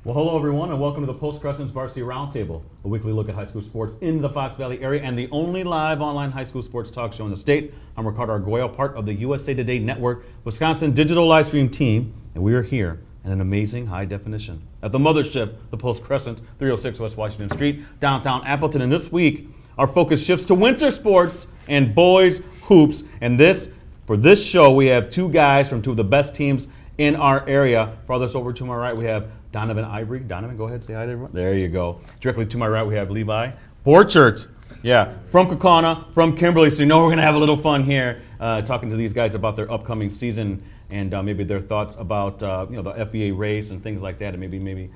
Well, hello everyone, and welcome to the Post Crescent's Varsity Roundtable, a weekly look at high school sports in the Fox Valley area and the only live online high school sports talk show in the state. I'm Ricardo Arguello, part of the USA Today Network, Wisconsin digital live stream team, and we are here in an amazing high definition at the mothership, the Post Crescent, 306 West Washington Street, downtown Appleton. And this week, our focus shifts to winter sports and boys hoops. And for this show, we have two guys from two of the best teams in our area. Farthest over to my right, we have Donovan, Ivory. Donovan, go ahead, say hi to everyone. There you go. Directly to my right, we have Levi. Borchert, from Kaukauna, from Kimberly. So you know we're going to have a little fun here talking to these guys about their upcoming season and maybe their thoughts about the FVA race and things like that, and maybe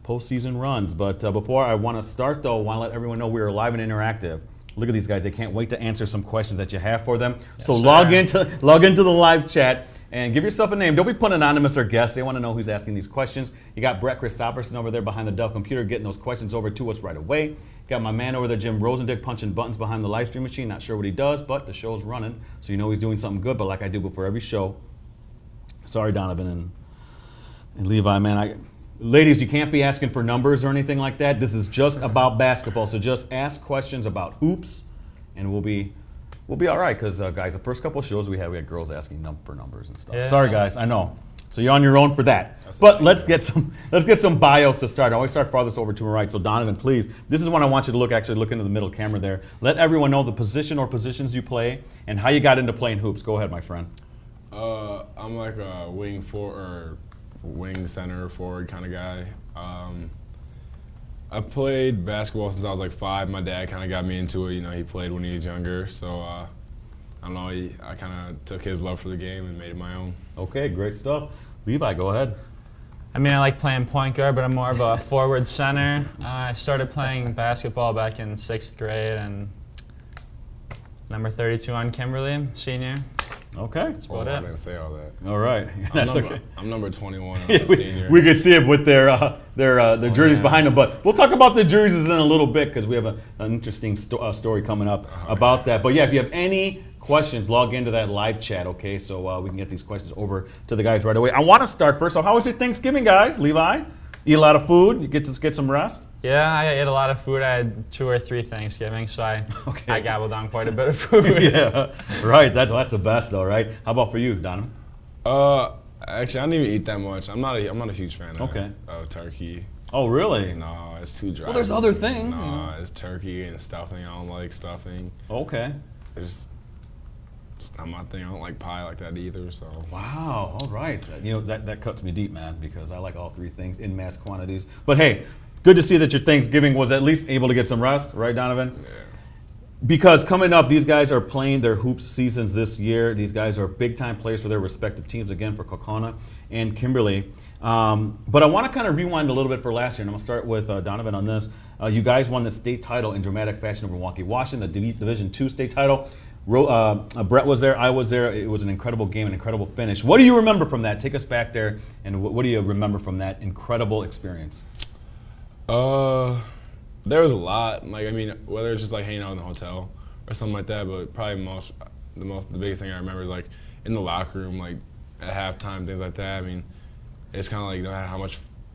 postseason runs. But before I want to start, though, I want to let everyone know we are live and interactive. Look at these guys. They can't wait to answer some questions that you have for them. Yes, so log into the live chat. And give yourself a name. Don't be put anonymous or guest. They want to know who's asking these questions. You got Brett Christopherson over there behind the Dell computer getting those questions over to us right away. You got my man over there, Jim Rosendick, punching buttons behind the live stream machine. Not sure what he does, but the show's running, so you know he's doing something good. But like I do before every show, sorry, Donovan and Levi, man. Ladies, you can't be asking for numbers or anything like that. This is just about basketball, so just ask questions about hoops, and we'll be all right, because guys, the first couple of shows we had girls asking for numbers and stuff. Yeah. Sorry, guys, I know. So you're on your own for that. But let's get some bios to start. I always start farthest over to my right. So Donovan, please, this is when I want you to look into the middle camera there. Let everyone know the position or positions you play and how you got into playing hoops. Go ahead, my friend. I'm like a wing center forward kind of guy. I played basketball since I was like 5. My dad kind of got me into it. He played when he was younger. So, I don't know, I kind of took his love for the game and made it my own. Okay, great stuff. Levi, go ahead. I mean, I like playing point guard, but I'm more of a forward center. I started playing basketball back in 6th grade, and number 32 on Kimberly, senior. Okay. That's about it. I didn't say all that. All right. That's okay. I'm number 21. I'm a senior. We could see it with their jerseys behind them, but we'll talk about the jerseys in a little bit because we have an interesting story coming up about that. But yeah, if you have any questions, log into that live chat, okay? So we can get these questions over to the guys right away. I want to start first off. How was your Thanksgiving, guys? Levi? Eat a lot of food? You get some rest? Yeah, I ate a lot of food. I had 2 or 3 Thanksgivings, so I gobbled down quite a bit of food. Yeah, right. That's the best, though, right? How about for you, Donovan? Actually, I don't even eat that much. I'm not a huge fan of turkey. Oh, really? No, it's too dry. Well, there's other things. No, it's turkey and stuffing. I don't like stuffing. Okay. It's not my thing. I don't like pie like that either. So. Wow. All right. That cuts me deep, man, because I like all 3 things in mass quantities. But hey, good to see that your Thanksgiving was at least able to get some rest, right, Donovan? Yeah. Because coming up, these guys are playing their hoops seasons this year. These guys are big-time players for their respective teams, again, for Kaukauna and Kimberly. But I want to kind of rewind a little bit for last year, and I'm going to start with Donovan on this. You guys won the state title in dramatic fashion over Milwaukee, Washington, the Division II state title. Brett was there, I was there. It was an incredible game, an incredible finish. What do you remember from that? Take us back there, and what do you remember from that incredible experience? There was a lot. Whether it's just like hanging out in the hotel or something like that, but probably the biggest thing I remember is like in the locker room, like at halftime, things like that. I mean, it's kind of like no matter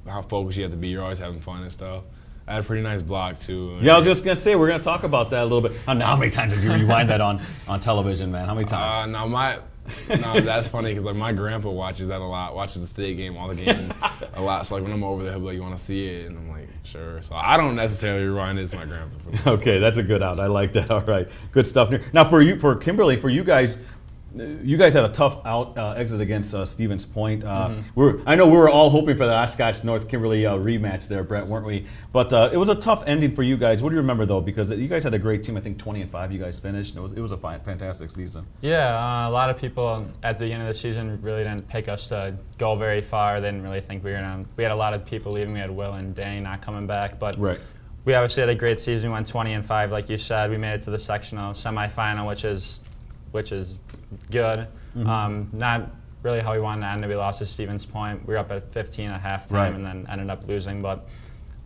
how focused you have to be, you're always having fun and stuff. I had a pretty nice block too. Yeah, I was just gonna say we're gonna talk about that a little bit. How many times did you rewind that on television, man? How many times? No, that's funny because like my grandpa watches that a lot. Watches the state game, all the games, a lot. So like when I'm over there, he'll be like, "You want to see it?" And I'm like, "Sure." So I don't necessarily rewind it. It's my grandpa. Okay, that's a good out. I like that. All right, good stuff. Now for Kimberly, for you guys. You guys had a tough exit against Stevens Point. I know we were all hoping for the Oshkosh North Kimberly rematch there, Brett, weren't we? But it was a tough ending for you guys. What do you remember though? Because you guys had a great team. I think 20-5. You guys finished. It was a fantastic season. Yeah, a lot of people at the beginning of the season really didn't pick us to go very far. They didn't really think we were gonna. We had a lot of people leaving. We had Will and Danny not coming back, but. Right. We obviously had a great season. We went 20-5, like you said. We made it to the sectional semifinal, which is good. Not really how we wanted to end it. We lost to Stevens Point. We were up at 15 at halftime and then ended up losing. But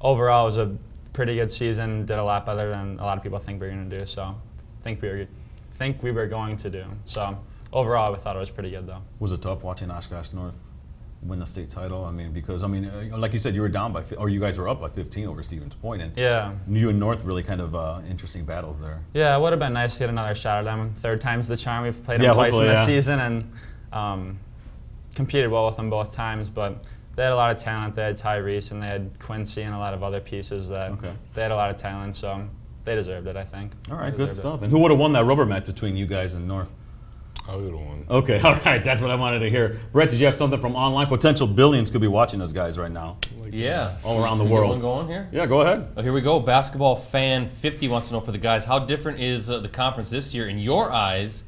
overall, it was a pretty good season. Did a lot better than a lot of people think we were going to do. So think we were going to do. So overall, I thought it was pretty good, though. Was it tough watching Oshkosh North win the state title? I mean, because like you said, you were down by, or you guys were up by 15 over Stevens Point, and Yeah. you and North really kind of interesting battles there. Yeah, it would have been nice to get another shot at them. Third time's the charm. We've played them Yeah, twice in hopefully, the yeah. season and competed well with them both times. But they had a lot of talent. They had Tyrese and they had Quincy and a lot of other pieces that they had a lot of talent. So they deserved it, I think. All right, They good deserved it. stuff. And who would have won that rubber match between you guys and North? I would have won. Okay, all right, that's what I wanted to hear. Brett, did you have something from online? Potential billions could be watching us guys right now. Yeah. All around the Should we get world. one going here? Yeah, go ahead. Oh, here we go. Basketball fan 50 wants to know for the guys, how different is the conference this year in your eyes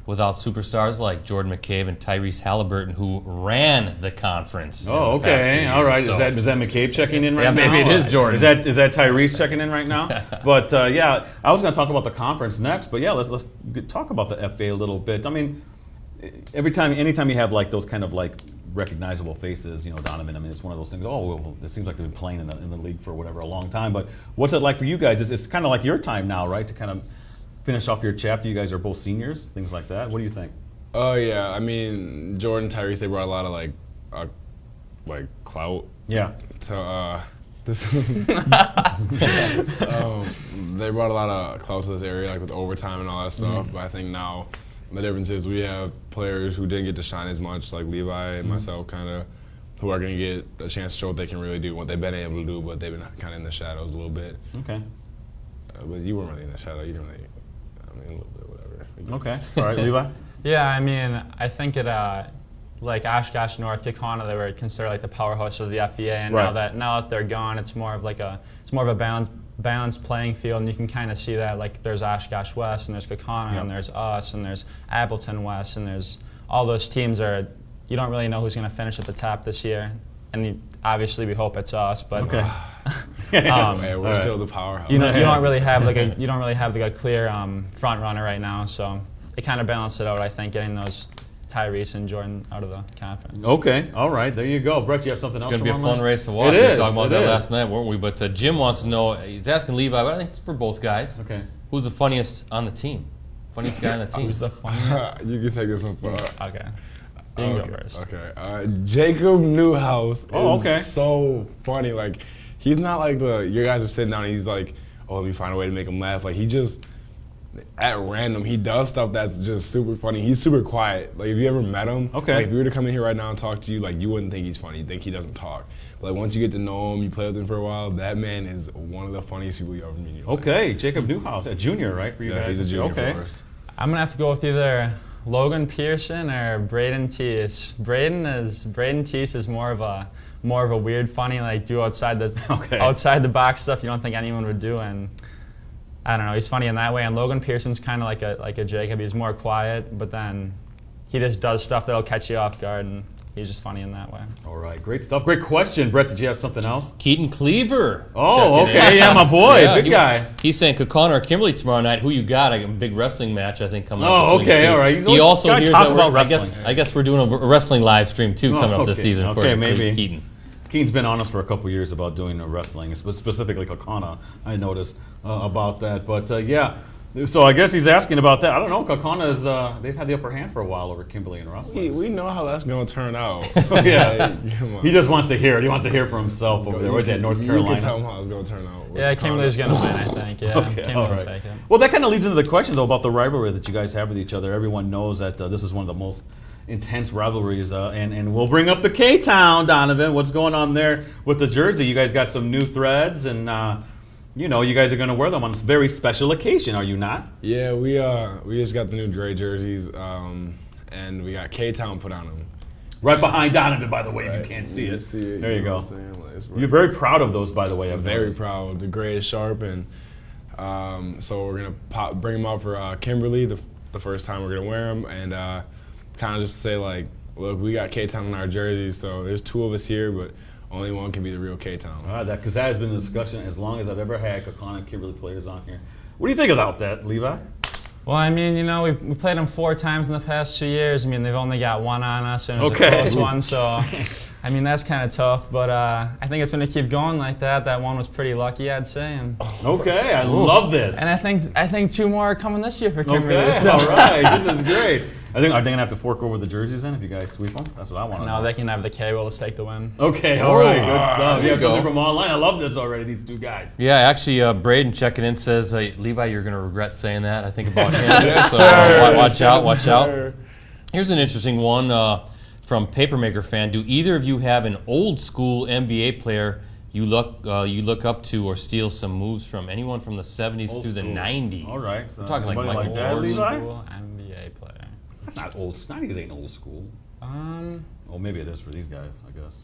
without superstars like Jordan McCabe and Tyrese Halliburton, who ran the conference? Oh, in the past few okay. years? All right. So- Is that McCabe checking in right Yeah, now? maybe it is Jordan. Is that Tyrese checking in right now? But yeah, I was going to talk about the conference next. But yeah, let's talk about the FA a little bit. I mean, anytime you have like those kind of like recognizable faces, Donovan. I mean, it's one of those things. Oh, well, it seems like they've been playing in the league for whatever a long time. But what's it like for you guys? It's kind of like your time now, right? To kind of finish off your chapter. You guys are both seniors, things like that. What do you think? Oh yeah, I mean Jordan, Tyrese, they brought a lot of like clout. Yeah. To this, they brought a lot of clout to this area, like with overtime and all that stuff. But I think now the difference is we have players who didn't get to shine as much, like Levi and myself, kind of, who are going to get a chance to show what they can really do, what they've been able to do, but they've been kind of in the shadows a little bit. Okay. But you weren't really in the shadow. You didn't really. I mean, a little bit, whatever. Okay. All right, Levi. Yeah, I mean, I think it, like Oshkosh, North Kaukauna, they were considered like the powerhouse of the FEA, and Right. now that they're gone, it's more of a balanced playing field, and you can kind of see that. Like there's Oshkosh West, and there's Kaukauna, Yep. and there's us, and there's Appleton West, and there's all those teams you don't really know who's going to finish at the top this year, and obviously we hope it's us, but Okay. Yeah, we're All still the powerhouse. you don't really have like a clear front runner right now, so it kind of balanced it out. I think getting those Tyrese and Jordan out of the conference. Okay. All right. There you go. Brett, you have something else? It's going to be a from fun online? race to watch. It We were is. talking about It that is. last night, weren't we? But Jim wants to know, he's asking Levi, but I think it's for both guys. Okay. Who's the funniest on the team? Funniest guy on the team? Who's the funniest? You can take this one. Okay. You can go first. Okay. Jacob Newhouse is okay. so funny. Like, he's not like your guys are sitting down and he's like, oh, let me find a way to make him laugh. Like, he just, at random, he does stuff that's just super funny. He's super quiet. Like, if you ever met him, Okay. like, if you were to come in here right now and talk to you, like, you wouldn't think he's funny. You'd think he doesn't talk. But like, once you get to know him, you play with him for a while, that man is one of the funniest people you ever meet in your life. Okay. Jacob Newhouse, a junior, right? For you Yeah, guys. he's a junior Okay. for us. I'm gonna have to go with either Logan Pearson or Braden Teese. Braden Teese is more of a weird, funny, like do outside the box stuff you don't think anyone would do, and I don't know, he's funny in that way. And Logan Pearson's kind of like a Jacob. He's more quiet, but then he just does stuff that'll catch you off guard, and he's just funny in that way. All right. Great stuff. Great question. Brett, did you have something else? Keaton Cleaver. Oh, checking okay. in. Yeah, my boy. Yeah, Big guy. He's saying Kaukauna or Kimberly tomorrow night. Who you got? A big wrestling match, I think, coming up. Oh, between the okay, two. all right. He's He always also gotta hears talk that about I guess wrestling. we're doing a wrestling live stream too Oh, coming up this okay. season. Okay, according to maybe. Keaton. Keen's been on us for a couple years about doing wrestling, specifically Kaukauna. I noticed about that. But yeah, so I guess he's asking about that. I don't know. Kaukauna is they've had the upper hand for a while over Kimberly and wrestling. We know how that's going to turn out. Yeah. Like, come on. He just wants to hear it. He wants to hear for himself over there. Where's that, North You Carolina? can tell him how it's going to turn out. Yeah, Kimberly's gonna win, I think. Yeah, Okay, Kimberly all will right. take it. Well, that kind of leads into the question, though, about the rivalry that you guys have with each other. Everyone knows that this is one of the most intense rivalries, and we'll bring up the K-Town, Donovan. What's going on there with the jersey? You guys got some new threads, and you guys are going to wear them on this very special occasion, are you not? Yeah, we just got the new gray jerseys, and we got K-Town put on them. Right behind Donovan, by the way, if you Right. can't see You it. see it, There you know go. what I'm saying? Like, it's You're very proud of those, by the way. I'm I've very noticed. proud. The gray is sharp, and so we're gonna bring them out for Kimberly the first time we're gonna wear them, and kind of just say like, look, we got K-Town in our jerseys, so there's two of us here, but only one can be the real K-Town. Because that has been a discussion as long as I've ever had Kaukauna and Kimberly players on here. What do you think about that, Levi? Well, I mean, we played them 4 times in the past 2 years. I mean, they've only got one on us, and it was Okay. a close one, so I mean, that's kind of tough. But I think it's going to keep going like that. That one was pretty lucky, I'd say. And Okay, I love this. I think 2 more are coming this year for Kimberly. Okay, so. all right, this is great. Are they gonna have to fork over the jerseys then if you guys sweep them? That's what I want to know. No, they can have the cable. Let's take the win. Okay, all right, good stuff. there You you have something go. from online. I love this already. These two guys. Yeah, actually, Braden checking in says, Levi, you're going to regret saying that. I think about him. Yes, So sir. watch out, watch out. Sir. Here's an interesting one from Papermaker fan. Do either of you have an old school NBA player you look up to or steal some moves from? Anyone from the 70s Old through the school. 90s? All right. So We're talking like anybody Michael like that, Jordan. Levi? Cool NBA player. That's not old. 90s ain't old school. Oh, maybe it is for these guys, I guess.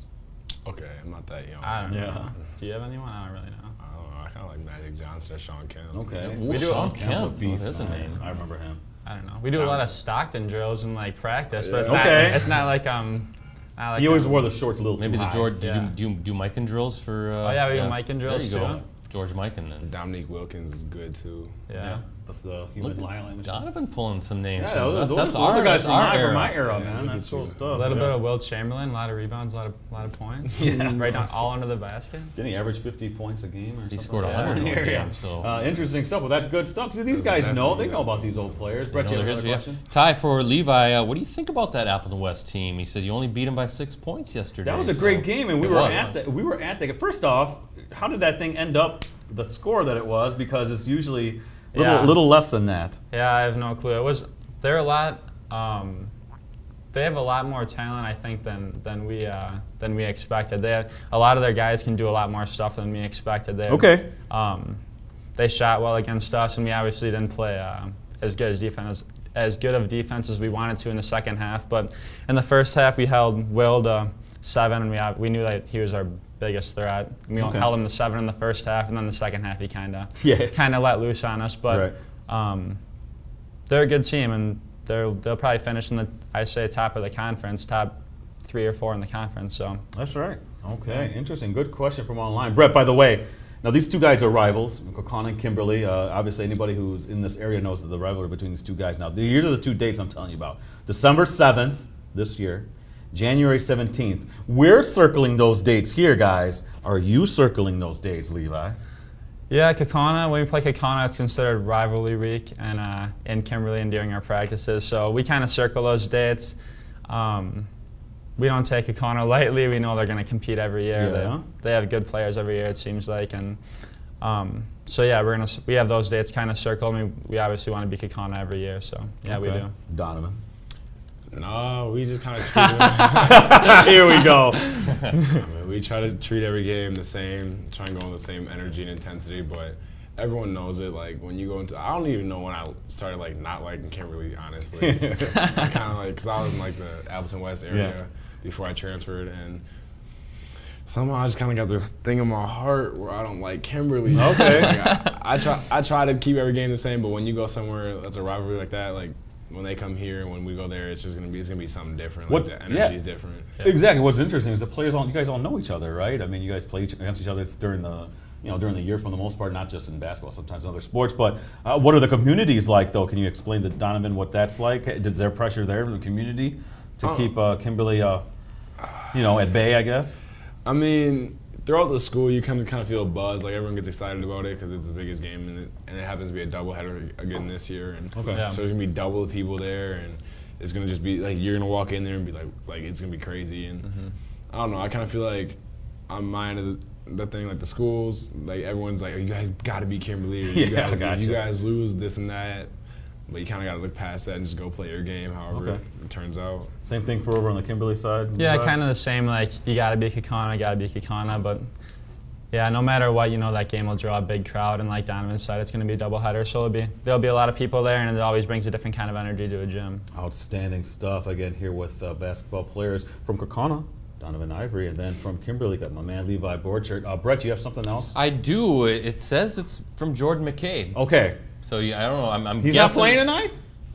Okay, I'm not that young. I don't know. Yeah. Do you have anyone? I don't really know. I don't know. I kind of like Magic Johnson or Sean Kemp. Okay. Ooh, We do Sean Kemp's a Kemp. beast, That's a man. name. I remember him. I don't know. We do a lot of Stockton drills and like practice, but it's Yeah. Okay. not. It's not like Not like He always wore the shorts a little Maybe too the high. George. Yeah. Do you do Mikan drills for? Oh, yeah, we do Mikan drills, There you go. too. George Mikan then. Dominique Wilkins is good too. Yeah. The human Look, lion. Donovan pulling some names. Yeah, from- those that's are the guys that's from our my era, Yeah, man. look That's at cool you. stuff. A little yeah. bit of Will Chamberlain, a lot of rebounds, a lot of points. Yeah. Right down all under the basket. Didn't he average 50 points a game or something? He scored like 100 that? in one Yeah. game, so- Interesting stuff. Well, that's good stuff. See, these That's guys know. They definitely know about these old players. You Brett, know you have their another history, yeah. question? Ty, for Levi, what do you think about that Appleton West team? He says you only beat them by 6 points yesterday. That was a so- great game, and we It were was. at the. First off, how did that thing end up the score that it was? Because it's usually Yeah. little less than that. Yeah, I have no clue. They're a lot. They have a lot more talent, I think, than we expected. A lot of their guys can do a lot more stuff than we expected. Okay. They shot well against us, and we obviously didn't play as good of defense as we wanted to in the second half. But in the first half, we held Will to 7, and we knew that he was our biggest threat. We Okay. held him to 7 in the first half, and then the second half he kind of Yeah. let loose on us. But they're a good team, and they'll probably finish in top of the conference, top 3 or 4 in the conference. So That's right. Okay, interesting. Good question from online. Brett, by the way, now these two guys are rivals, Kaukauna and Kimberly. Obviously, anybody who's in this area knows the rivalry between these two guys. Now, here are the 2 dates I'm telling you about. December 7th this year, January 17th. We're circling those dates here, guys. Are you circling those dates, Levi? yeah, Kaukauna. When we play Kaukauna, it's considered rivalry week, and in Kimberly and during our practices. So we kind of circle those dates. We don't take Kaukauna lightly. We know they're going to compete every year. Yeah. They have good players every year, it seems like, and so yeah, we have those dates kind of circled. We obviously want to beat Kaukauna every year. So yeah, we Okay. do. Donovan. No, we just kind of treat it. Here we go. I mean, we try to treat every game the same, try and go with the same energy and intensity, but everyone knows it. Like when you go into, I don't even know when I started like not liking Kimberly, honestly. I kind of like, because I was in like the Appleton West area before I transferred, and somehow I just kind of got this thing in my heart where I don't like Kimberly. Okay. Like, I try to keep every game the same, but when you go somewhere that's a rivalry like that, like when they come here and when we go there, it's gonna be something different. Like the energy is different. Exactly. What's interesting is the players you guys all know each other, right? I mean, you guys play against each other during the year for the most part, not just in basketball, sometimes in other sports. But what are the communities like, though? Can you explain to Donovan what that's like? Is there pressure there in the community to keep Kimberly, at bay, I guess? I mean, throughout the school, you kind of feel a buzz. Like everyone gets excited about it because it's the biggest game, and it happens to be a doubleheader again this year. And Yeah. so there's gonna be double the people there, and it's gonna just be like you're gonna walk in there and be like it's gonna be crazy. And I don't know. I kind of feel like on my end of the thing, like the schools, like everyone's like, oh, you guys got to be Kimberly. Or you Yeah, guys, gotcha. if you guys lose this and that. But you kind of got to look past that and just go play your game, however Okay. it turns out. Same thing for over on the Kimberly side? Yeah, Levi? kind of the same. Like you got to be Kaukauna, but yeah, no matter what, that game will draw a big crowd. And like Donovan said, it's going to be a doubleheader, so there'll be a lot of people there, and it always brings a different kind of energy to a gym. Outstanding stuff. Again, here with basketball players from Kaukauna, Donovan Ivory, and then from Kimberly, got my man Levi Borchert. Brett, you have something else? I do. It says it's from Jordan McCabe. Okay. So I don't know. I'm He's guessing. not playing tonight?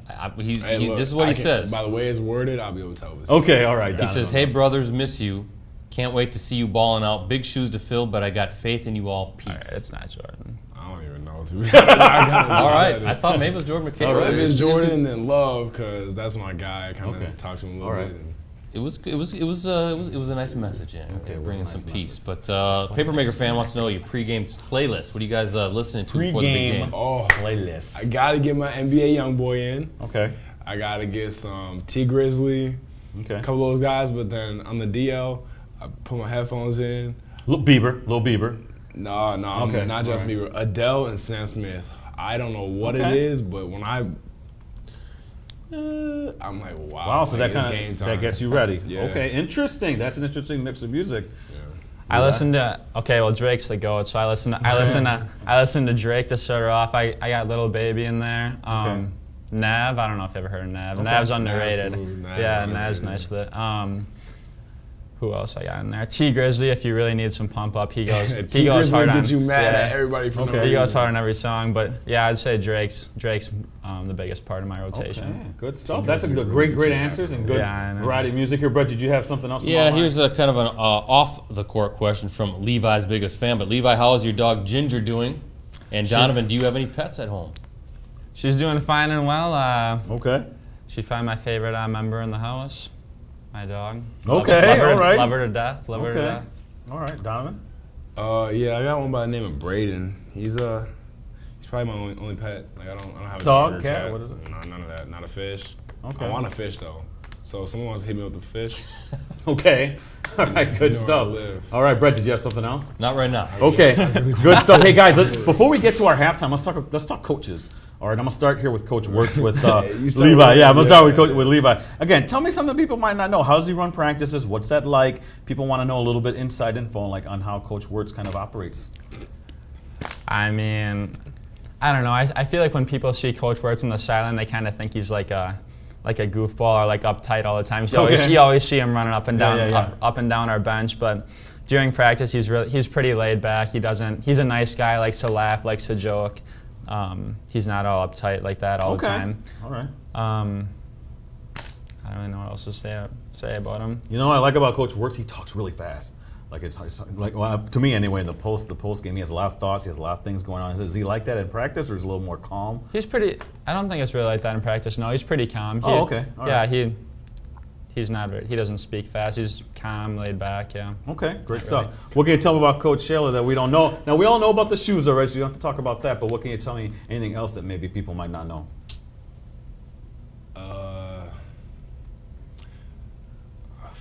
Hey, look, this is what he I can- says. By the way it's worded, I'll be able to tell this. Okay, all right. He Donovan. says, "Hey brothers, miss you. Can't wait to see you balling out. Big shoes to fill, but I got faith in you all. Peace." All right, it's not Jordan. I don't even know. To be honest. All right. I thought maybe it was Jordan McCabe. All right. If it's Jordan and Love, because that's my guy. I kind of Okay. talk to him a little All right. bit. And It was a nice message. Yeah. Okay, it was bringing a some nice peace. But Papermaker fan wants to know your pregame playlist. What are you guys listening to before the big Pre-game game? oh, playlist. I got to get my NBA young boy in. Okay. I gotta get some T Grizzly, Okay. a couple of those guys. But then on the DL, I put my headphones in. Lil Bieber. No, Okay, not Justin Bieber. Adele and Sam Smith. I don't know what it Okay. is, but when I'm like, wow. Wow, so like, that it's kind game of time. that gets you ready. Yeah. Okay, interesting. That's an interesting mix of music. I listen to Drake's the GOAT, so I listen to Drake to start her off. I got Little Baby in there. Okay. Nav, I don't know if you ever heard of Nav. Okay. Nav's underrated. Nav's Yeah, underrated. Nav's nice with it. Who else I got in there? T Grizzly, if you really need some pump up, he goes T hard Grizzly on. gets you mad yeah, at everybody for no Okay. reason. He goes hard on every song, but yeah, I'd say Drake's the biggest part of my rotation. Okay, good stuff. That's a good, great answers and good Yeah, I know. variety of music here. Brett, did you have something else? Yeah, here's a kind of an off-the-court question from Levi's biggest fan. But Levi, how is your dog Ginger doing? And Donovan, do you have any pets at home? She's doing fine and well. Okay. She's probably my favorite member in the house. My dog. Okay, Love her, all right. Love her to death. Love her to Okay. death. All right, Donovan. Yeah, I got one by the name of Braden. He's probably my only pet. Like I don't have a Dog, or a cat, what is it? No, none of that. Not a fish. Okay. I want a fish though. So if someone wants to hit me with a fish, Okay. All right, good You know stuff. where I live. All right, Brett, did you have something else? Not right now. Okay, good stuff. Hey guys, before we get to our halftime, let's talk coaches. All right, I'm gonna start here with Coach Wirtz with You start Levi. with- Yeah, I'm gonna yeah. start with Levi. Again, tell me something people might not know. How does he run practices? What's that like? People want to know a little bit inside info on how Coach Wirtz kind of operates. I mean, I don't know. I feel like when people see Coach Wirtz in the sideline, they kind of think he's like a goofball or like uptight all the time. So Okay. you always see him running up and down, Yeah. Up and down our bench. But during practice, he's pretty laid back. He's a nice guy. Likes to laugh, likes to joke. He's not all uptight like that all the time. All right. I don't really know what else to say about him. You know what I like about Coach Wirtz? He talks really fast. Like it's like, well, to me anyway. In the post game, he has a lot of thoughts. He has a lot of things going on. Is he like that in practice, or is he a little more calm? He's pretty. I don't think it's really like that in practice. No, he's pretty calm. Oh, okay. All yeah, right. he's not. He doesn't speak fast. He's calm, laid back. Yeah. Okay, great Not stuff. really. What can you tell me about Coach Shaler that we don't know? Now, we all know about the shoes already, so you don't have to talk about that, but what can you tell me, anything else that maybe people might not know?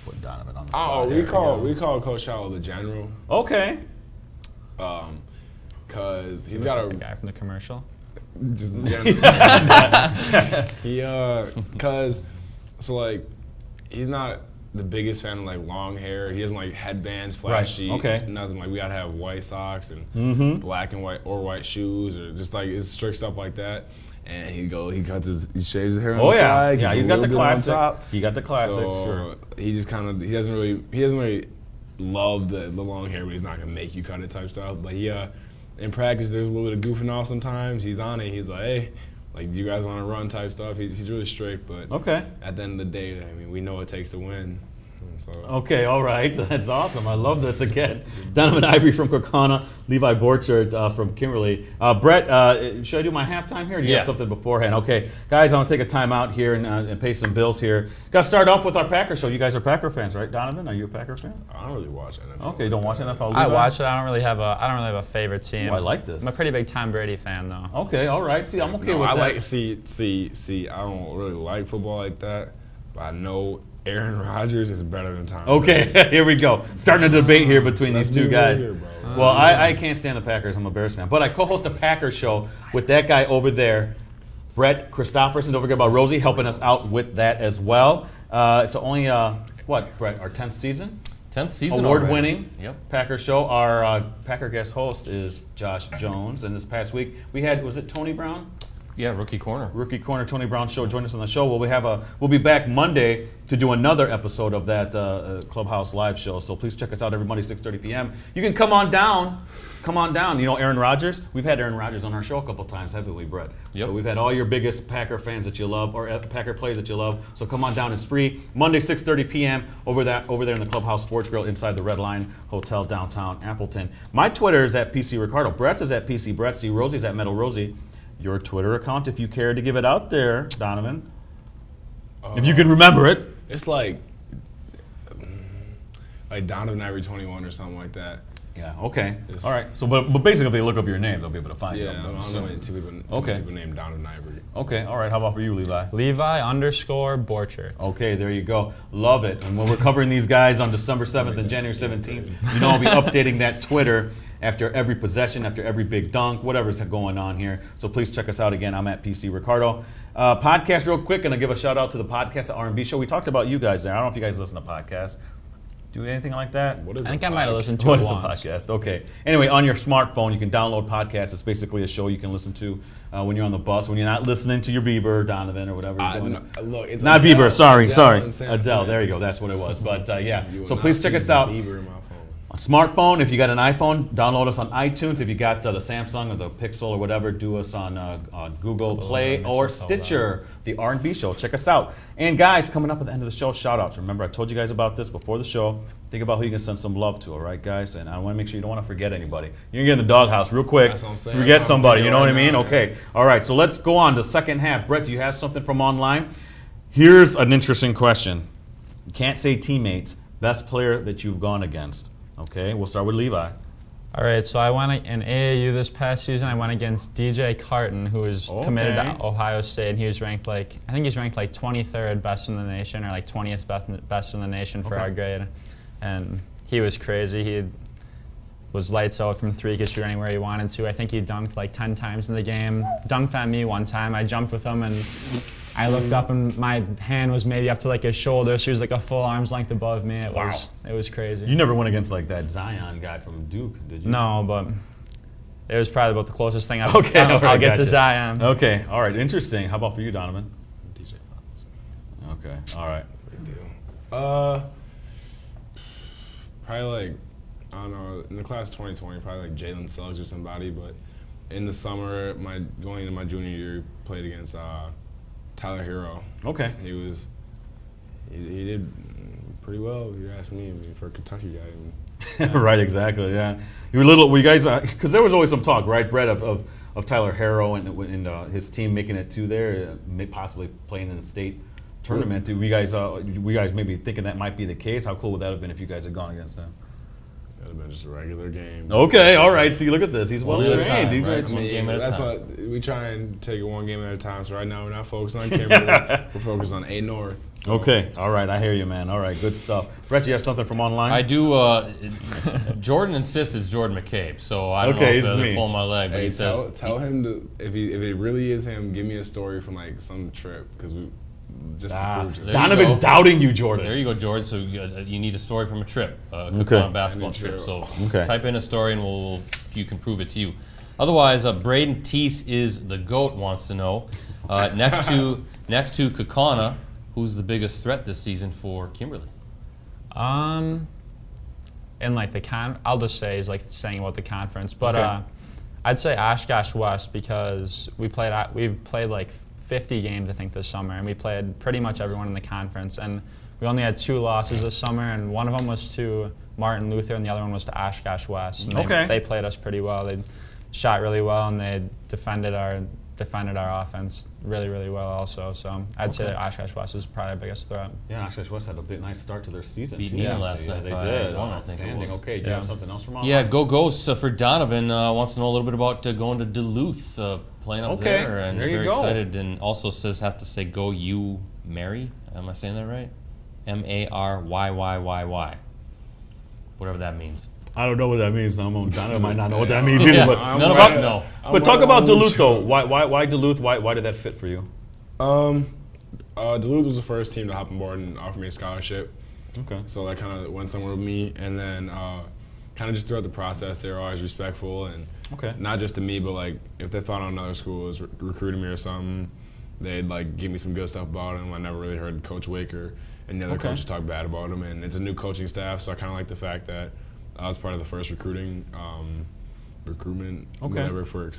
Put Donovan on the spot. we There call Coach Shaw the general, Okay. cause he's Looks got like the a guy from the commercial. just the general. Cause so like he's not the biggest fan of like long hair. He doesn't like headbands, flashy, okay. nothing. Like we gotta have white socks and black and white or white shoes or just like it's strict stuff like that. And he shaves his hair on Oh, the yeah. side. Yeah, keeps he's a got the little bit on classic. top. He got the classic, So sure. he just kind of he doesn't really love the long hair, but he's not gonna make you cut it type stuff. But he in practice there's a little bit of goofing off sometimes. He's on it. He's like, hey, like do you guys want to run type stuff. He's really strict, but Okay. at the end of the day, I mean we know what it takes to win. So Okay, all right. That's awesome. I love this again. Donovan Ivory from Kaukauna, Levi Borchert from Kimberly. Brett, should I do my halftime here? Or do you have Yeah. something beforehand? Okay, guys, I want to take a time out here and pay some bills here. Got to start off with our Packer show. You guys are Packer fans, right? Donovan, are you a Packer fan? I don't really watch NFL. Okay, don't watch NFL. I Levi? watch it. I don't really have a favorite team. Oh, I like this. I'm a pretty big Tom Brady fan though. Okay, all right. See, I'm okay No, with I that. like see. I don't really like football like that, but I know Aaron Rodgers is better than Tom. Okay, here we go. Starting a debate here between Let's these two do it right guys. here, bro. Well, I can't stand the Packers. I'm a Bears fan. But I co-host a Packers show with that guy over there, Brett Christopherson. Don't forget about Rosie helping us out with that as well. It's only, Brett, our 10th season? 10th season Award-winning already. Yep. Packer show. Our Packer guest host is Josh Jones. And this past week, we had, was it Tony Brown? Yeah, rookie corner. Rookie Corner, Tony Brown show. Join us on the show. Well, we'll be back Monday to do another episode of that Clubhouse Live show. So please check us out every Monday, 6:30 p.m. You can come on down. Come on down. You know Aaron Rodgers? We've had Aaron Rodgers on our show a couple times, haven't we, Brett? Yep. So we've had all your biggest Packer fans that you love, or Packer players that you love. So come on down. It's free. Monday, 6:30 p.m. over there in the Clubhouse Sports Grill inside the Red Line Hotel downtown Appleton. My Twitter is at PC Ricardo. Brett's is at PC Brett. See, Rosie's at Metal Rosie. Your Twitter account, if you care to give it out there, Donovan. If you can remember it. It's like Donovan Ivory 21 or something like that. Yeah. Okay. It's- All right. So, but basically, if they look up your name, they'll be able to find you. Yeah, I don't know assuming. any two Okay. people named Donovan and Ivory. Okay. All right. How about for you, Levi? Levi_Borchert. Okay, there you go. Love it. And when we're covering these guys on December 7th and January 17th, you know I'll be updating that Twitter after every possession, after every big dunk, whatever's going on here. So please check us out again. I'm at PC Ricardo. Podcast real quick, and I'll give a shout out to the podcast, the R&B show. We talked about you guys there. I don't know if you guys listen to podcasts. Do anything like that? What is I think a I might have podcast? listened to What it is a once. podcast? Okay. Anyway, on your smartphone, you can download podcasts. It's basically a show you can listen to when you're on the bus, when you're not listening to your Bieber, Donovan, or whatever you're doing. Look, it's Not Adele. Bieber, sorry. and Sam Adele, Smith. there you go. That's what it was. But yeah, You will so not please check see us out. Bieber in my phone. On smartphone, if you got an iPhone, download us on iTunes. If you got the Samsung or the Pixel or whatever, do us on Google Play or Stitcher, the R&B show. Check us out. And guys, coming up at the end of the show, shout-outs. Remember, I told you guys about this before the show. Think about who you can send some love to, all right, guys? And I want to make sure you don't want to forget anybody. You can get in the doghouse real quick. That's what I'm saying. Forget That's what I'm somebody, you thinking know what I right mean? now, Okay. All right, so let's go on to the second half. Brett, do you have something from online? Here's an interesting question. You can't say teammates. Best player that you've gone against. Okay, we'll start with Levi. All right, so I went in AAU this past season. I went against DJ Carton, who was committed Okay. to Ohio State, and he was ranked I think he's ranked 23rd best in the nation, or 20th best in the nation for Okay. our grade. And he was crazy. He was lights out from three, could shoot anywhere he wanted to. I think he dunked 10 times in the game. Dunked on me one time. I jumped with him, and I looked up, and my hand was maybe up to his shoulder, so he was a full arm's length above me. It was crazy. You never went against that Zion guy from Duke, did you? No, but it was probably about the closest thing I'll Okay, all right, I'll get gotcha. to Zion. Okay, all right, interesting. How about for you, Donovan? DJ Okay, all right. Big deal. Probably I don't know, in the class 2020, probably Jalen Suggs or somebody. But in the summer, going into my junior year, played against Tyler Hero. Okay. He did pretty well, if you ask me. I mean, for a Kentucky guy. Right, exactly, yeah. Were you guys, because there was always some talk, right, Brett, of Tyler Harrow and his team making it to there, possibly playing in the state tournament. Were you guys maybe thinking that might be the case? How cool would that have been if you guys had gone against them? It would have been just a regular game. Okay, all right. See, look at this. He's well One at a trained. time, He's right? right. One game at a that's time. what we try and take it one game at a time. So right now we're not focused on Kimberly. We're focused on A North. So Okay, all right. I hear you, man. All right, good stuff. Brett, you have something from online? I do. Jordan insists it's Jordan McCabe, so I don't Okay, know if it's they're me. pulling my leg. But Hey, he says tell him to if it really is him, give me a story from some trip because we just to prove to There him. you Donovan's go. doubting you, Jordan. There you go, George. So you need a story from a trip, Okay. Kaukauna basketball Maybe trip. true. So Okay. type in a story and you can prove it to you. Otherwise, Braden Teese is the GOAT wants to know. Next to Kaukauna, who's the biggest threat this season for Kimberly? In I'll just say he's saying about the conference, but Okay. I'd say Oshkosh West because we've played 50 games I think this summer, and we played pretty much everyone in the conference, and we only had 2 losses this summer, and one of them was to Martin Luther, and the other one was to Oshkosh West. And Okay. they played us pretty well. They shot really well, and they defended our offense really, really well also. So I'd say that Oshkosh West is probably our biggest threat. Yeah, Oshkosh West had a big, nice start to their season. Beat too. Nina Yeah, last night they by did. 1, I think it Outstanding. was. Okay, do you Yeah. have something else from online? Yeah, go Ghosts. For Donovan, wants to know a little bit about going to Duluth, playing up Okay, there, and there you very go. excited. And also have to say, go you Mary. Am I saying that right? Maryyyy. Whatever that means. I don't know what that means. Donovan might not know what that means either. Yeah, But none of us know. But talk about Duluth though. Why Duluth? Why did that fit for you? Duluth was the first team to hop on board and offer me a scholarship. Okay. So that kind of went somewhere with me, and then kind of just throughout the process, they were always respectful, and Okay. not just to me, but if they thought another school was recruiting me or something, they'd give me some good stuff about him. I never really heard Coach Wake or any other Okay. coaches talk bad about him, and it's a new coaching staff, so I kind of like the fact that I was part of the first recruitment, Okay. whatever, for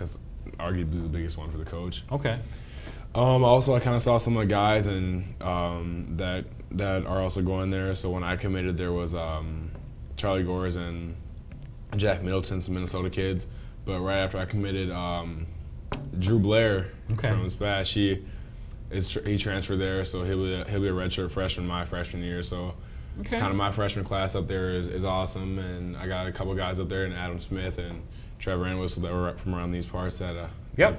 arguably the biggest one for the coach. Okay. Also, I kind of saw some of the guys and that are also going there. So when I committed, there was Charlie Gores and Jack Middleton, some Minnesota kids. But right after I committed, Drew Blair Okay. from Spash, he transferred there, so he'll be a redshirt freshman my freshman year. So Okay. kind of my freshman class up there is awesome, and I got a couple guys up there, and Adam Smith and Trevor Anwhistle that were from around these parts that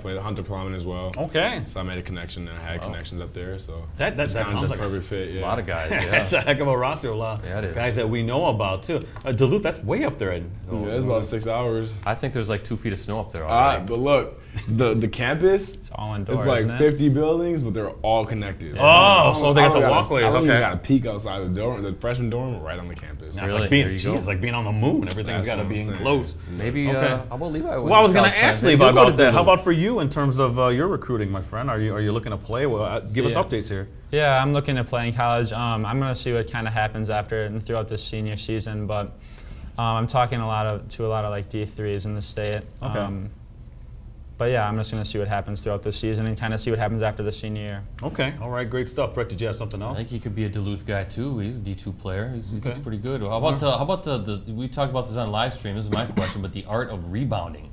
played Hunter Plumman as well. Okay. So I made a connection, and I had connections up there. So That it's kind of sounds just like a perfect fit. Yeah. A lot of guys. Yeah. That's a heck of a roster. A lot Yeah, it is. guys that we know about too. Duluth, that's way up there. Yeah, it's about 6 hours. I think there's like 2 feet of snow up there already. But look, the campus. It's all indoors, It's like isn't it? 50 buildings, but they're all connected. Oh, so they got the walkways, I don't okay. even got to peek outside the dorm, the freshman dorm, right on the campus. It's Really? like being, There you go. geez, like being on the moon. Everything's That's got to what be I'm saying. enclosed. Maybe, Okay. how about Levi? Well, I was going to ask Levi about that. How about for for you in terms of your recruiting, my friend? Are you looking to play? Well, give us Yeah. updates here. Yeah, I'm looking to play in college. I'm going to see what kind of happens after and throughout this senior season, but I'm talking to a lot of like D3s in the state. Okay. But yeah, I'm just going to see what happens throughout the season and kind of see what happens after the senior year. Okay. All right. Great stuff. Brett, did you have something I else? think he could be a Duluth guy too. He's a D2 player. He Okay. looks pretty good. How about the we talked about this on live stream. This is my question, but the art of rebounding.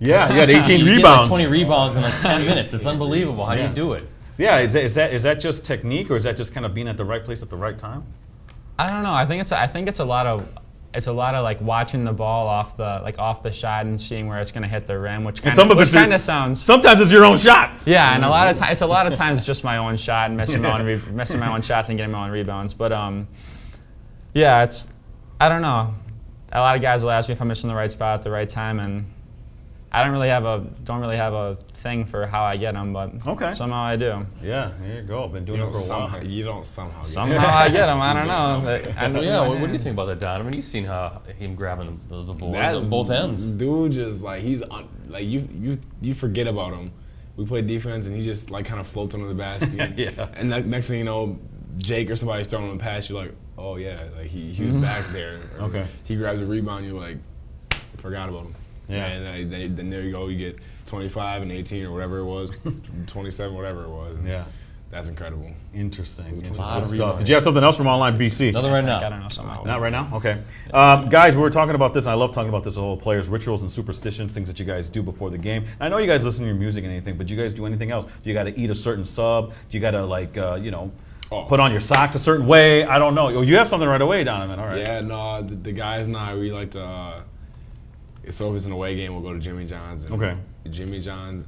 Yeah, you had 18 You get rebounds. like 20 rebounds in like 10 minutes. It's unbelievable. How do Yeah. you do it? Yeah, is that just technique, or is that just kind of being at the right place at the right time? I don't know. I think it's a lot of like watching the ball off the shot and seeing where it's going to hit the rim, which kind of sounds. Sometimes it's your own shot. Yeah, and a lot of times it's just my own shot and missing my own shots and getting my own rebounds. But yeah, I don't know. A lot of guys will ask me if I'm missing the right spot at the right time, and I don't really have a thing for how I get them, but Okay. somehow I do. Yeah, there you go. Been doing it for a while. You don't somehow. Somehow I get them. I don't know. Well, yeah, what do you think about that, Donovan? You've seen him grabbing the boards at both ends. Dude, just like like you forget about him. We play defense, and he just like kind of floats under the basket. Yeah. And next thing you know, Jake or somebody's throwing him a pass. You're like, oh yeah, like he was back there. Or Okay. He grabs a rebound. You're like, forgot about him. Yeah. And then there you go. You get 25 and 18 or whatever it was, 27, whatever it was. And Yeah. That's incredible. Interesting. lot of Good stuff. rebounds. Did you have something else from online BC? Nothing right I now. don't know something like that. Not right now? Okay. Guys, we were talking about this, and I love talking about this, the whole players' rituals and superstitions, things that you guys do before the game. I know you guys listen to your music and anything, but do you guys do anything else? Do you got to eat a certain sub? Do you got to, like, put on your socks a certain way? I don't know. Oh, you have something right away, Donovan. All right. Yeah, no, the guys and I, we like to, so if it's an away game, we'll go to Jimmy John's. And Okay. Jimmy John's,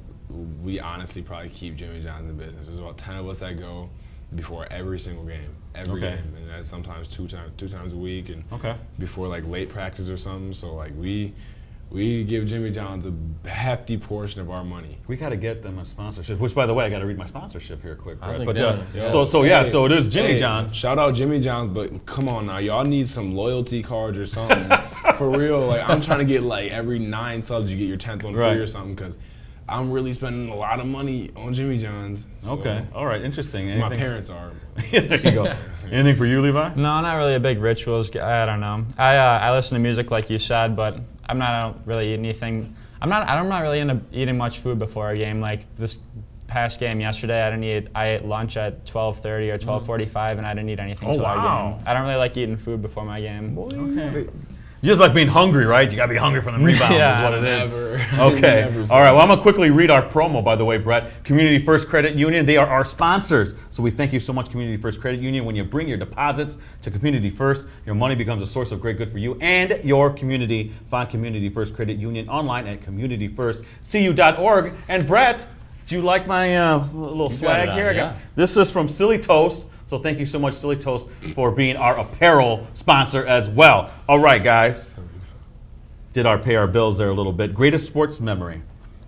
we honestly probably keep Jimmy John's in business. There's about 10 of us that go before every single game. Every Okay. game. And that's sometimes two times a week. And Okay. before like late practice or something. So like we give Jimmy John's a hefty portion of our money. We got to get them a sponsorship, which, by the way, I got to read my sponsorship here quick. I Brett. think But Devin- Yo, so it is Jimmy hey, John's. Shout out Jimmy John's, but come on now, y'all need some loyalty cards or something for real. Like I'm trying to get like every 9 subs you get your 10th one Right. free or something because I'm really spending a lot of money on Jimmy John's. So Okay. All right. Interesting. My Anything? parents are. There you go. Anything for you, Levi? No, not really a big rituals guy. I don't know. I listen to music like you said, but I don't really eat anything. I'm not really into eating much food before a game. Like this past game yesterday, I ate lunch at 12:30 or 12:45, and I didn't eat anything Oh, until our wow. game. I don't really like eating food before my game. Okay. You just like being hungry, right? You got to be hungry from the rebound. Yeah. Is what it is. Never. Okay. Never All right. Well, I'm going to quickly read our promo, by the way, Brett. Community First Credit Union, they are our sponsors. So we thank you so much, Community First Credit Union. When you bring your deposits to Community First, your money becomes a source of great good for you and your community. Find Community First Credit Union online at communityfirstcu.org. And Brett, do you like my little swag it on, here? yeah. This is from Silly Toast. So thank you so much, Silly Toast, for being our apparel sponsor as well. All right, guys. Did pay our bills there a little bit. Greatest sports memory.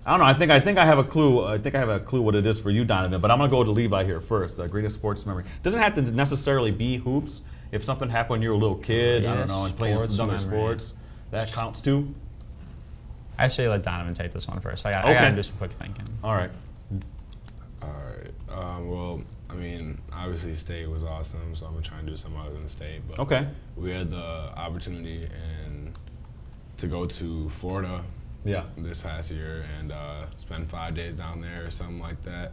I don't know. I think I have a clue. I think I have a clue what it is for you, Donovan. But I'm gonna go to Levi here first. Greatest sports memory. Doesn't have to necessarily be hoops. If something happened when you were a little kid, I don't Greatest know, and playing sports some other memory. sports, that counts too. I say let Donovan take this one first. I Okay. got to do some quick thinking. All right. All right. Well, I mean, obviously state was awesome, so I'm gonna try and do something other than state. But Okay. we had the opportunity to go to Florida Yeah. this past year and spend 5 days down there or something like that.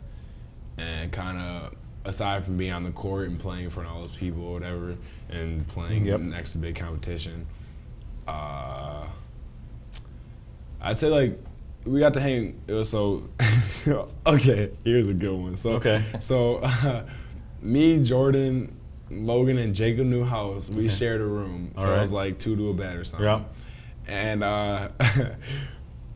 And kind of, aside from being on the court and playing in front of all those people or whatever, and playing Yep. next to big competition, I'd say like we got to hang. It was so okay. Here's a good one. So Okay. So me, Jordan, Logan and Jacob Newhouse, we shared a room. So it was like 2 to a bed or something. Yeah. And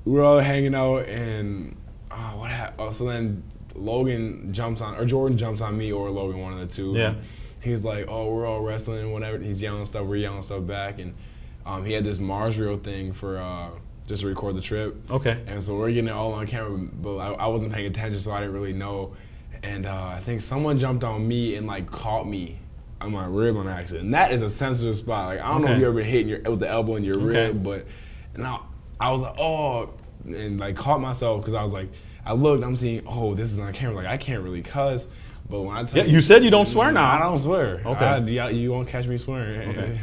we were all hanging out, and what happened? Oh, so then Jordan jumps on me or Logan, one of the two. Yeah. He's like, oh, we're all wrestling and whatever. He's yelling stuff, we're yelling stuff back. And he had this Mars reel thing for just to record the trip. Okay. And so we're getting it all on camera, but I wasn't paying attention, so I didn't really know. And I think someone jumped on me and like caught me on my rib on accident. And that is a sensitive spot. Like I don't know if you ever been hitting with the elbow in your rib, but I was like, oh, and like caught myself because I was like, I looked, I'm seeing, oh, this is on camera. Like I can't really cuss, but when I tell you said you don't swear now. I don't swear. Okay. You won't catch me swearing. Okay.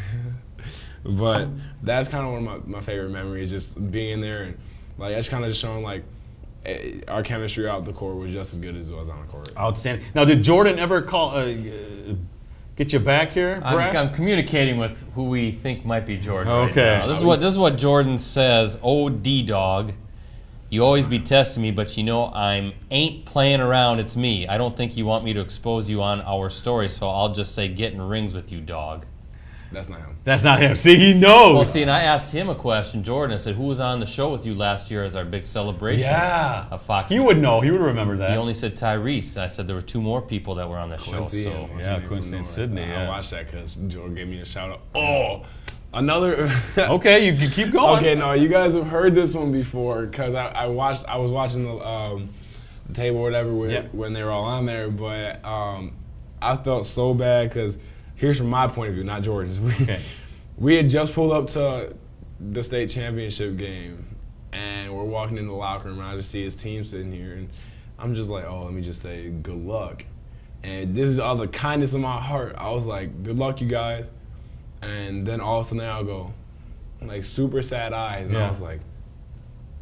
But that's kind of one of my favorite memories, just being in there and like that's kind of just showing like our chemistry out the court was just as good as it was on the court. Outstanding. Now, did Jordan ever get you back here, Brad? I'm communicating with who we think might be Jordan. Okay. Right now. This is what Jordan says. Oh, D-Dog. You always be testing me, but you know I ain't playing around. It's me. I don't think you want me to expose you on our story, so I'll just say get in rings with you, dog. That's not him. That's not him. See, he knows. Well, see, and I asked him a question, Jordan. I said, who was on the show with you last year as our big celebration of Fox? He would know. He would remember that. He only said Tyrese. I said there were 2 more people that were on the show. Quincy, So Quincy and Sydney. I watched that because Jordan gave me a shout out. Oh, another. Okay, you keep going. Okay, no, you guys have heard this one before because I was watching the table or whatever when they were all on there, but I felt so bad because here's from my point of view, not Jordan's. We had just pulled up to the state championship game, and we're walking in the locker room, and I just see his team sitting here, and I'm just like, oh, let me just say good luck. And this is all the kindness of my heart. I was like, good luck, you guys. And then all of a sudden I'll go, like super sad eyes, and I was like,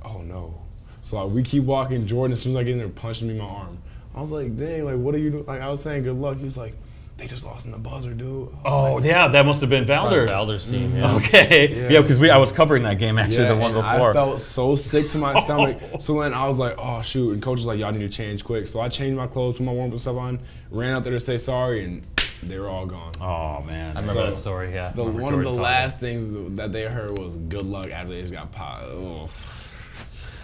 oh no. So we keep walking. Jordan, as soon as I get in there, punching me in my arm. I was like, dang, like what are you doing? Like I was saying good luck. He was like, they just lost in the buzzer, dude. Like, yeah, that must have been Valder's. Valder's team, yeah. Okay. Yeah, because I was covering that game actually the one before. I felt so sick to my stomach. So then I was like, oh shoot. And coach was like, y'all need to change quick. So I changed my clothes, put my warm-up stuff on, ran out there to say sorry, and they were all gone. Oh man. I remember that story, yeah. One of the last things that they heard was good luck after they just got popped.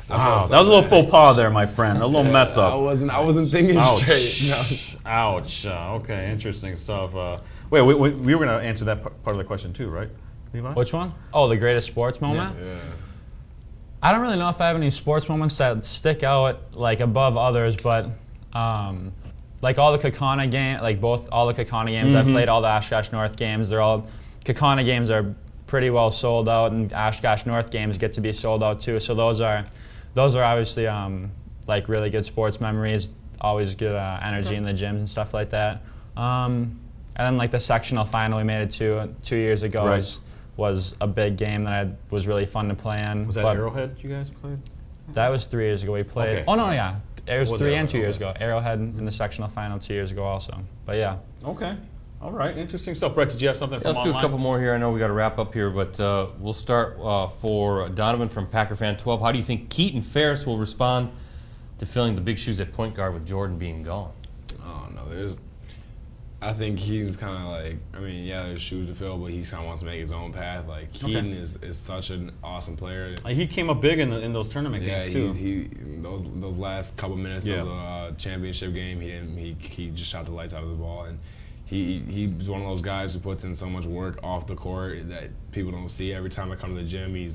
Wow, that was a little faux pas there, my friend. A little mess up. I wasn't thinking straight. No. Ouch. Okay, interesting stuff. Wait, we were going to answer that part of the question too, right, Levi? Which one? Oh, the greatest sports moment? Yeah. I don't really know if I have any sports moments that stick out like above others, but like all the Kaukauna games, all the Kaukauna games I've played, all the Oshkosh North games, Kaukauna games are pretty well sold out, and Oshkosh North games get to be sold out too. So those are obviously like really good sports memories. Always good energy in the gyms and stuff like that. And then like the sectional final we made it to 2 years ago was a big game that was really fun to play in. Was that Arrowhead you guys played? That was 3 years ago. We played. Okay. Oh no, yeah, it was 3 and 2 years Okay. ago. Arrowhead in the sectional final 2 years ago also. But yeah. Okay. All right. Interesting stuff. Brett, did you have something from Let's do a online? couple more here. I know we got to wrap up here, but we'll start for Donovan from Packer Fan 12. How do you think Keaton Ferris will respond to filling the big shoes at point guard with Jordan being gone? Oh no, I think Keaton's kind of like, there's shoes to fill, but he kind of wants to make his own path. Like Keaton is such an awesome player. He came up big in those tournament games too. Those last couple minutes of the championship game, he just shot the lights out of the ball, and he's one of those guys who puts in so much work off the court that people don't see. Every time I come to the gym, he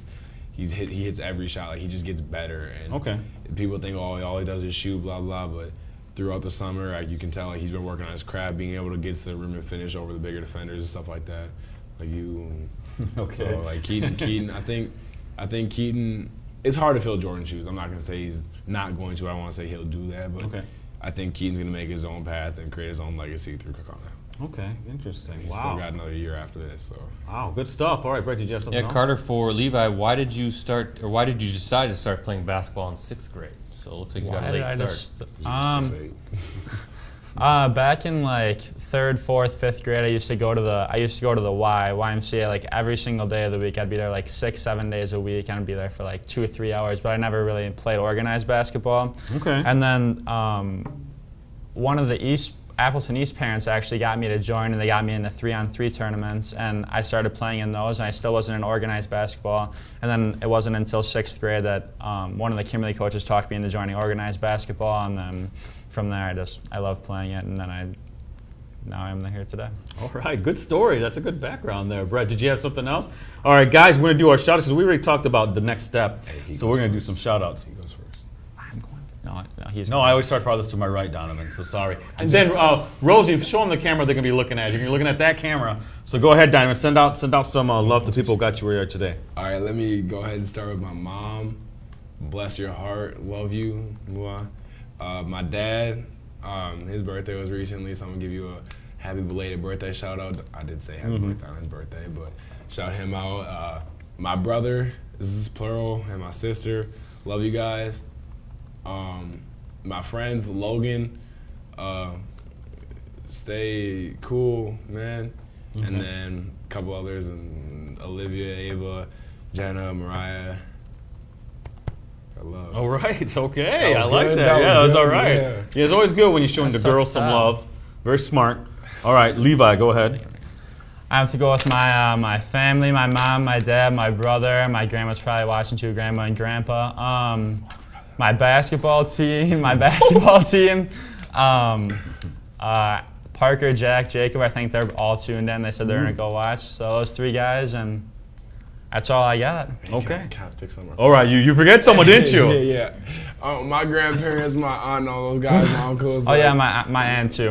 hits every shot. Like he just gets better, and people think, oh, all he does is shoot, blah blah. But throughout the summer, you can tell like he's been working on his craft, being able to get to the rim and finish over the bigger defenders and stuff like that. Like you, So like Keaton, I think Keaton. It's hard to fill Jordan's shoes. I'm not gonna say he's not going to. I don't want to say he'll do that, but I think Keaton's gonna make his own path and create his own legacy through Kaukauna. Okay, interesting. He's still got another year after this. So. Wow, good stuff. All right, Brett, did you have something else? Carter for Levi. Why did you decide to start playing basketball in 6th grade? So it looks like you got a late start. Back in like 3rd, 4th, 5th grade, I used to go to the YMCA like every single day of the week. I'd be there like 6-7 days a week, and I'd be there for like 2 or 3 hours. But I never really played organized basketball. Okay. And then one of the Appleton East parents actually got me to join, and they got me into 3-on-3 tournaments, and I started playing in those, and I still wasn't in organized basketball. And then it wasn't until 6th grade that one of the Kimberly coaches talked me into joining organized basketball, and then from there I loved playing it, and then now I'm here today. All right, good story. That's a good background there. Brett, did you have something else? All right, guys, we're going to do our shout-outs because we already talked about the next step. So we're going to do some shout-outs. He goes first. No, I always start farthest to my right, Donovan, so sorry. And then, Rosie, show them the camera they're going to be looking at. You're looking at that camera. So go ahead, Donovan. Send out some love to people who got you where you are today. All right, let me go ahead and start with my mom. Bless your heart. Love you. My dad, his birthday was recently, so I'm going to give you a happy belated birthday shout out. I did say happy birthday on his birthday, but shout him out. My brother, this is plural, and my sister. Love you guys. My friends, Logan, stay cool, man. And then a couple others, and Olivia, Ava, Jenna, Mariah. I love. All right, okay. That I was like good. that. That Yeah, was that's all good, right. yeah. Yeah, it's always good when you're showing That's the girls tough some stuff. love. Very smart. All right, Levi, go ahead. I have to go with my family, my mom, my dad, my brother. My grandma's probably watching too, grandma and grandpa. My basketball team, Parker, Jack, Jacob, I think they're all tuned in. They said they're going to go watch. So those 3 guys, and that's all I got. Okay. Can't pick someone. All right, you forget someone, didn't you? Yeah. My grandparents, my aunt, all those guys, my uncles. Oh, yeah, my aunt, too.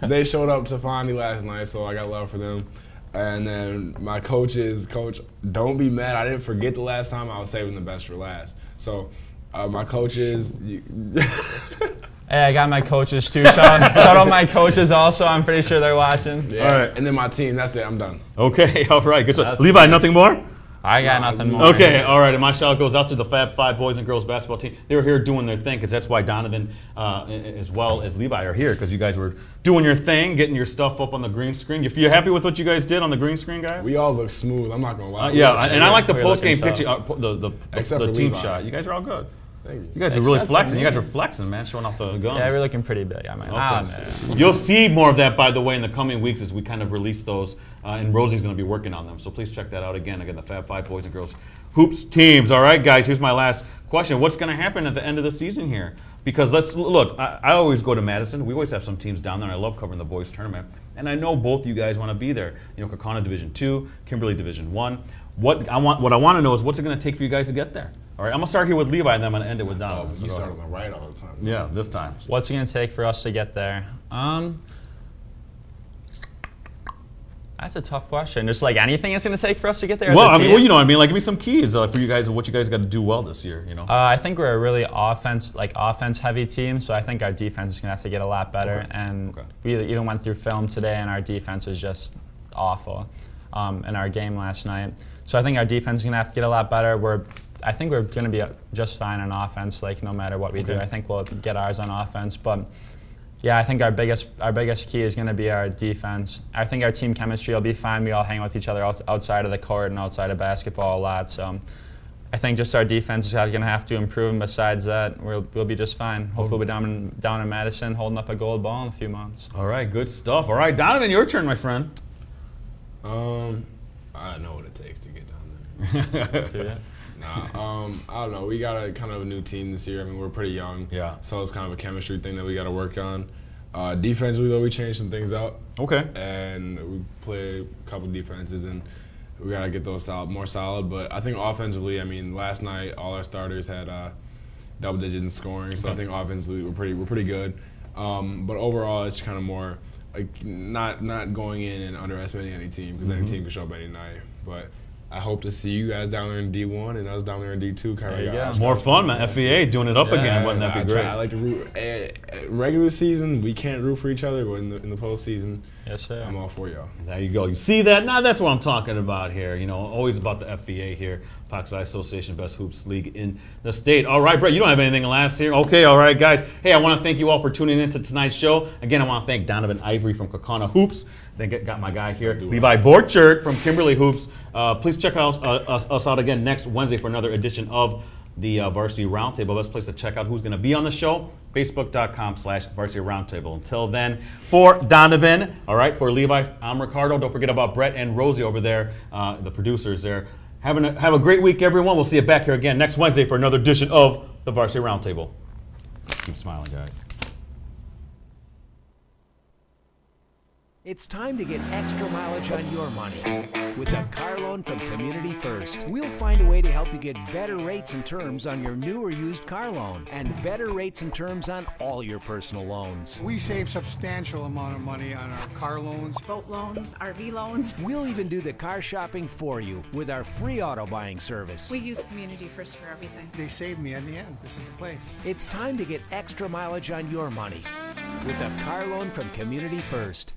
They showed up to find me last night, so I got love for them. And then my coach, don't be mad. I didn't forget the last time. I was saving the best for last. So my coaches. Hey, I got my coaches, too. Shout out my coaches also. I'm pretty sure they're watching. Yeah. All right. And then my team. That's it. I'm done. Okay, all right, good stuff. That's Levi, nothing more? I got nothing more. Okay, all right. And my shout out goes out to the Fab Five boys and girls basketball team. They were here doing their thing because that's why Donovan as well as Levi are here because you guys were doing your thing, getting your stuff up on the green screen. You happy with what you guys did on the green screen, guys? We all look smooth. I'm not gonna lie. And I like the We're post game looking picture, Except the for team Levi. shot. You guys are all good. Thank you. You guys are really Except for flexing. You me. guys are flexing, man, showing off the guns. Yeah, we're looking pretty big. I mean, You'll see more of that, by the way, in the coming weeks as we kind of release those, and Rosie's going to be working on them. So please check that out again. Again, the Fab Five boys and girls hoops teams. All right, guys. Here's my last question: what's going to happen at the end of the season here? Because let's look. I always go to Madison. We always have some teams down there, and I love covering the boys tournament. And I know both you guys want to be there. You know, Kaukauna Division 2, Kimberly Division 1. What I want to know is what's it going to take for you guys to get there? All right, I'm going to start here with Levi, and then I'm going to end it with Donovan. You start on the right all the time. Yeah, this time. what's it going to take for us to get there? That's a tough question. Just like anything it's going to take for us to get there. Well, as a I mean, team? well, you know, I mean, like, give me some keys for you guys of what you guys got to do well this year. You know. I think we're a really offense-heavy team, so I think our defense is going to have to get a lot better. Okay. And Okay. we even went through film today, and our defense is just awful in our game last night. So I think our defense is going to have to get a lot better. I think we're going to be just fine on offense, like no matter what we do. I think we'll get ours on offense, but yeah, I think our biggest key is going to be our defense. I think our team chemistry will be fine. We all hang with each other outside of the court and outside of basketball a lot. So I think just our defense is going to have to improve. And besides that, we'll be just fine. Hopefully, we'll be down in Madison holding up a gold ball in a few months. All right, good stuff. All right, Donovan, your turn, my friend. I know what it takes to get down there. I don't know. We got a kind of a new team this year. I mean, we're pretty young. Yeah. So it's kind of a chemistry thing that we got to work on. Defensively, though, we changed some things out. Okay. And we played a couple defenses, and we got to get those more solid. But I think offensively, I mean, last night all our starters had double digits in scoring. So I think offensively we're pretty good. But overall, it's kind of more like not going in and underestimating any team because any team can show up any night. But I hope to see you guys down there in D1 and us down there in D2. There you go. More fun, man. FVA doing it up again. Wouldn't that be great? I like to root. Regular season, we can't root for each other, but in the postseason, Yes, sir. I'm all for y'all. There you go. You see that? Now that's what I'm talking about here. You know, always about the FVA here. Fox Valley Association, best hoops league in the state. All right, Brett, you don't have anything last here? Okay, all right, guys. Hey, I want to thank you all for tuning in to tonight's show. Again, I want to thank Donovan Ivory from Kaukauna Hoops. Then got my guy here, Levi-Borchert from Kimberly Hoops. Please check us out again next Wednesday for another edition of the Varsity Roundtable. Best place to check out who's going to be on the show, facebook.com/Varsity Roundtable. Until then, for Donovan, all right, for Levi, I'm Ricardo. Don't forget about Brett and Rosie over there, the producers there. Have a great week, everyone. We'll see you back here again next Wednesday for another edition of the Varsity Roundtable. Keep smiling, guys. It's time to get extra mileage on your money. With a car loan from Community First, we'll find a way to help you get better rates and terms on your new or used car loan and better rates and terms on all your personal loans. We save substantial amount of money on our car loans. Boat loans, RV loans. We'll even do the car shopping for you with our free auto buying service. We use Community First for everything. They saved me in the end. This is the place. It's time to get extra mileage on your money with a car loan from Community First.